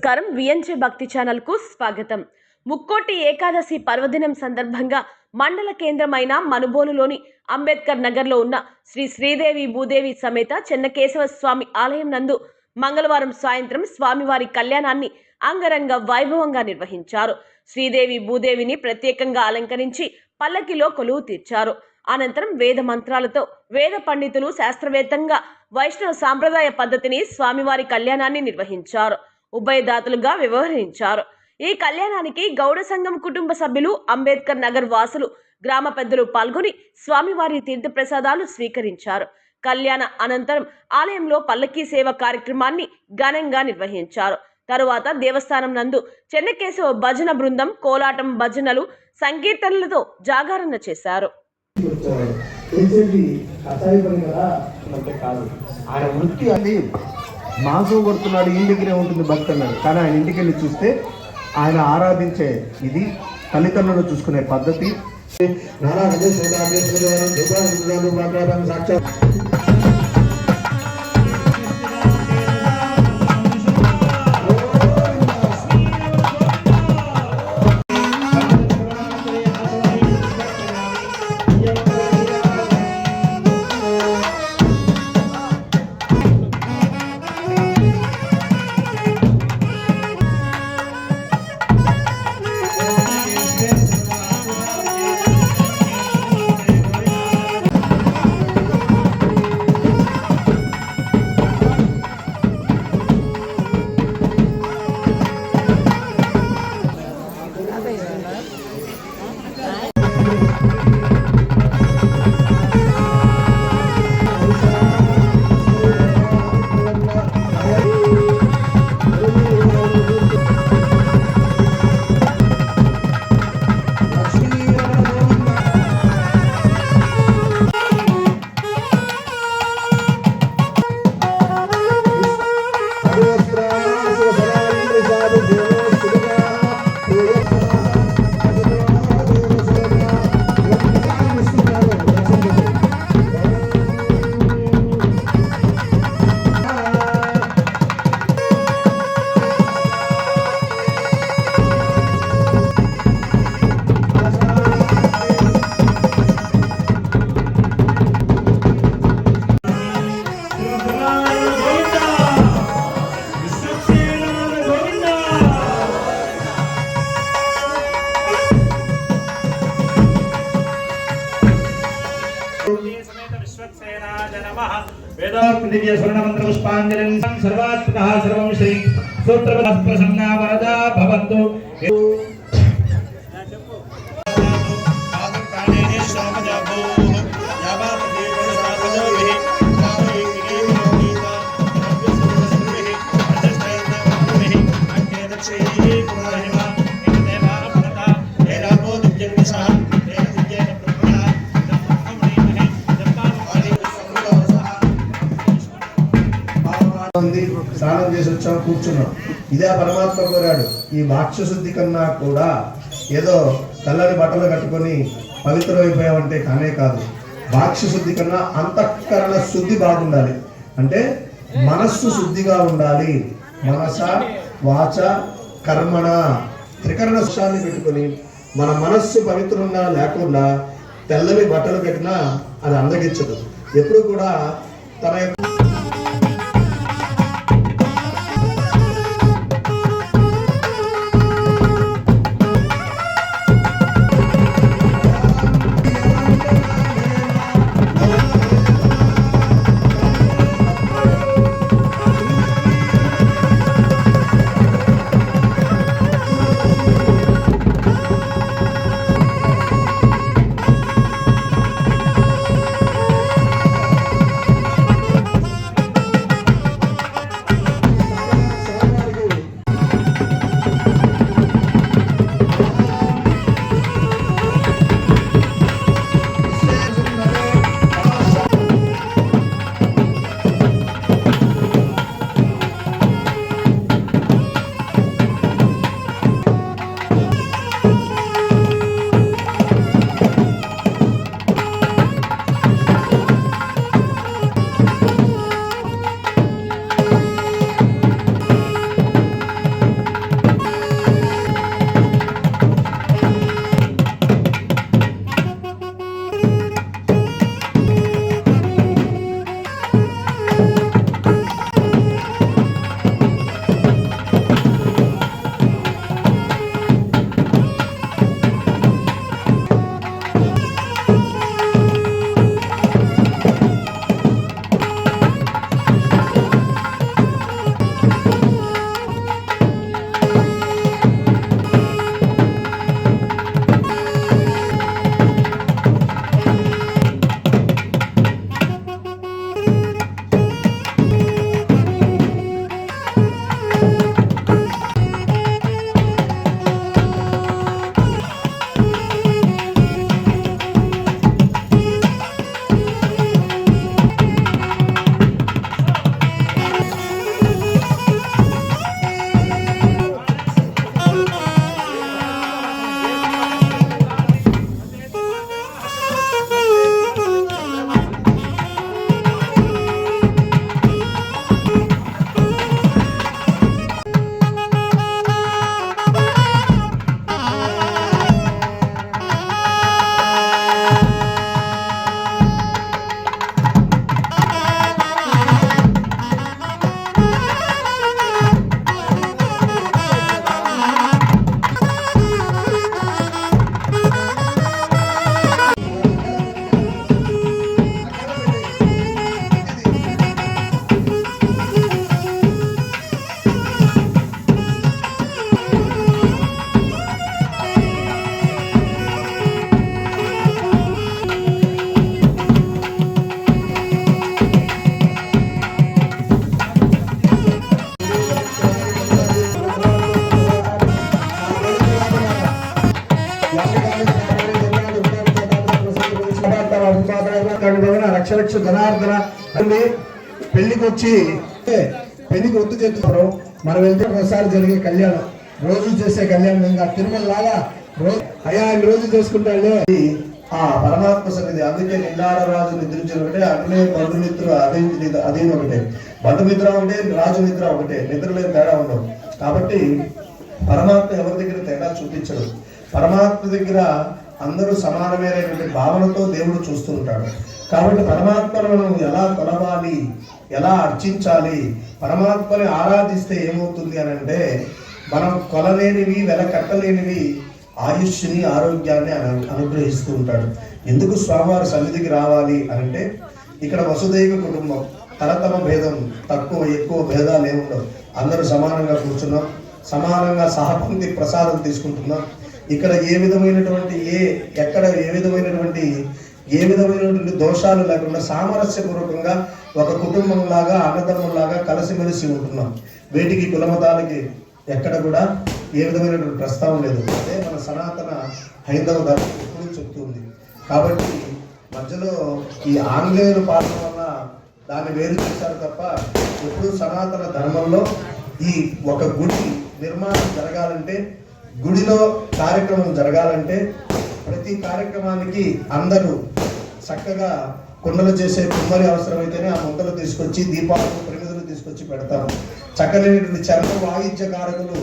నమస్కారం విఎన్జే భక్తి ఛానల్ కు స్వాగతం. ముక్కోటి ఏకాదశి పర్వదినం సందర్భంగా మండల కేంద్రమైన మనుబోలులోని అంబేద్కర్ నగర్లో ఉన్న శ్రీ శ్రీదేవి భూదేవి సమేత చెన్నకేశవ స్వామి ఆలయం నందు మంగళవారం సాయంత్రం స్వామివారి కళ్యాణాన్ని అంగరంగ వైభవంగా నిర్వహించారు. శ్రీదేవి భూదేవిని ప్రత్యేకంగా అలంకరించి పల్లకిలో కొలువు తీర్చారు. అనంతరం వేద మంత్రాలతో వేద పండితులు శాస్త్రవేత్తంగా వైష్ణవ సాంప్రదాయ పద్ధతిని స్వామివారి కళ్యాణాన్ని నిర్వహించారు. ఉభయదాతలుగా వ్యవహరించారు. ఈ కళ్యాణానికి గౌడ సంఘం కుటుంబ సభ్యులు, అంబేద్కర్ నగర్ వాసులు, గ్రామ పెద్దలు పాల్గొని స్వామివారి తీర్థప్రసాదాలు స్వీకరించారు. కళ్యాణ అనంతరం ఆలయంలో పల్లకీ సేవ కార్యక్రమాన్ని ఘనంగా నిర్వహించారు. తరువాత దేవస్థానం నందు చెన్నకేశవ భజన బృందం కోలాటం, భజనలు, సంకీర్తనలతో జాగరణ చేశారు. ఆయన వృత్తి అది మాంసం కొడుతున్నాడు, ఈ దగ్గరే ఉంటుంది భక్తి అన్నాడు. కానీ ఆయన ఇంటికి వెళ్ళి చూస్తే ఆయన ఆరాధించే ఇది తల్లిదండ్రులు చూసుకునే పద్ధతి. సాక్షాత్ वेदोक्तदिव्य स्वर्णमंत्र पुष्पांजलिं सर्वात्मकः सर्वं श्री सूत्रवदः प्रसन्ना वरदा भवन्तु. స్నానం చేసి వచ్చాం, కూర్చున్నాం. ఇదే పరమాత్మ కోరాడు. ఈ వాక్య శుద్ధి కన్నా కూడా ఏదో తెల్లని బట్టలు కట్టుకొని పవిత్రమైపోయామంటే కానే కాదు. వాక్య శుద్ధి కన్నా అంతఃకరణ శుద్ధి బాగుండాలి. అంటే మనస్సు శుద్ధిగా ఉండాలి. మనస వాచ కర్మణ త్రికరణ శుద్ధాన్ని పెట్టుకొని మన మనస్సు పవిత్రంగా లేకుండా తెల్లని బట్టలు కట్టినా అది అందగించదు. ఎప్పుడు కూడా తన లక్ష లక్ష జనార్దన అంటే పెళ్లికి వచ్చి పెళ్లికి ఒత్తు చెప్తున్నారు. మనం వెళ్తే ఒకసారి జరిగే కళ్యాణం, రోజు చేసే కళ్యాణం, ఇంకా తిరుమల లాగా రోజు అయ్యా రోజు చేసుకుంటాడే ఆ పరమాత్మ సన్నిధి. అందుకే నిండారరాజు నిద్రించిన ఒకటే, అట్లే బంధు నిద్ర అదే ఒకటే, బంధు నిద్ర ఒకటే, రాజు నిద్ర ఒకటే, నిద్రలేని తేడా ఉండవు. కాబట్టి పరమాత్మ ఎవరి దగ్గర తేడా చూపించడు. పరమాత్మ దగ్గర అందరూ సమానమైనటువంటి భావనతో దేవుడు చూస్తూ ఉంటాడు. కాబట్టి పరమాత్మను మనం ఎలా కొలవాలి, ఎలా అర్చించాలి, పరమాత్మని ఆరాధిస్తే ఏమవుతుంది అని అంటే, మనం కొలలేనివి వెలకట్టలేనివి ఆయుష్ని ఆరోగ్యాన్ని అనుగ్రహిస్తూ ఉంటాడు. ఎందుకు స్వామివారి సన్నిధికి రావాలి అంటే, ఇక్కడ వసుదైవ కుటుంబం, తరతమ భేదం, తక్కువ ఎక్కువ భేదాలు ఏముండవు. అందరూ సమానంగా కూర్చున్నాం, సమానంగా సహపంక్తి ప్రసాదం తీసుకుంటున్నాం. ఇక్కడ ఏ విధమైనటువంటి ఎక్కడ ఏ విధమైనటువంటి దోషాలు లేకుండా సామరస్యపూర్వకంగా ఒక కుటుంబంలాగా అన్నదమ్ములాగా కలిసిమెలిసి ఉంటున్నాం. వీటికి కులమతాలకి ఎక్కడ కూడా ఏ విధమైనటువంటి ప్రస్తావన లేదు. అదే మన సనాతన హైందవ ధర్మం ఎప్పుడు చెప్తుంది. కాబట్టి మధ్యలో ఈ ఆంగ్లేయుల పాలన వల్ల దాన్ని వేరు చేశారు తప్ప, ఎప్పుడు సనాతన ధర్మంలో ఈ ఒక గుడి నిర్మాణం జరగాలంటే, గుడిలో కార్యక్రమం జరగాలంటే, ప్రతి కార్యక్రమానికి అందరూ చక్కగా కుండలు చేసే కుమ్మరి అవసరమైతేనే ఆ ముందలు తీసుకొచ్చి దీపాలు ప్రమిదలు తీసుకొచ్చి పెడతారు. చక్కలేనటువంటి చర్మ వాయిద్యకారకులు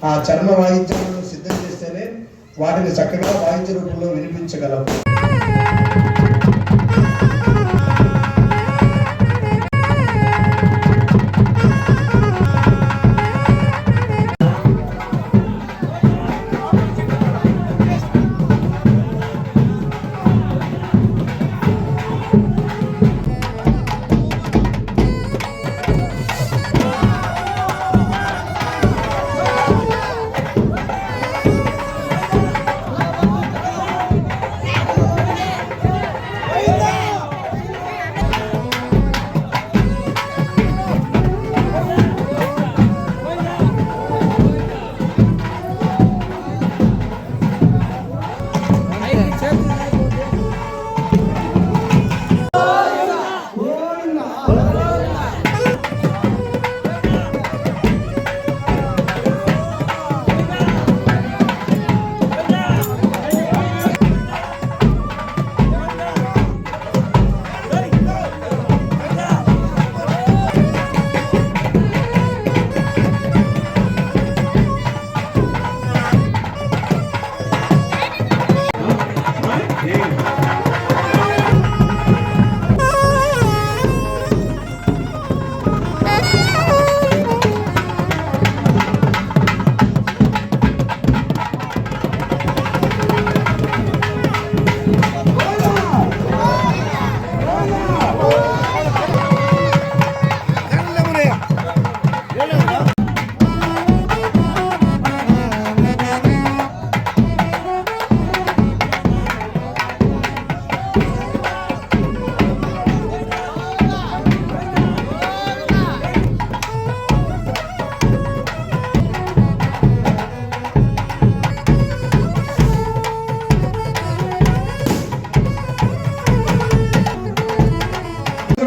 ఆ చర్మ వాయిద్యాలను సిద్ధం చేస్తేనే వాటిని చక్కగా వాయిద్య రూపంలో వినిపించగలవు.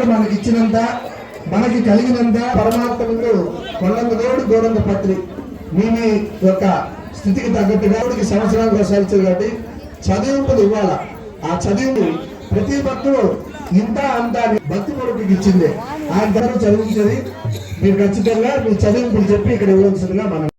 మనకి ఇచ్చినంత, మనకి కలిగినంత పరమాత్మకు కొండంత దేవుడు గోడంత పత్రి. మీ యొక్క స్థితికి తగ్గట్టుగా సంవత్సరానికి ఒకసారి కాబట్టి చదువుకుని ఇవ్వాలా. ఆ చదువుని ప్రతి భక్తుడు ఇంత అంత భక్తి కొడుకు ఇచ్చిందే. ఆయన ధర చదివించేది మీరు ఖచ్చితంగా మీ చదువుకుని చెప్పి ఇక్కడ ఇవ్వాల్సిందిగా మనం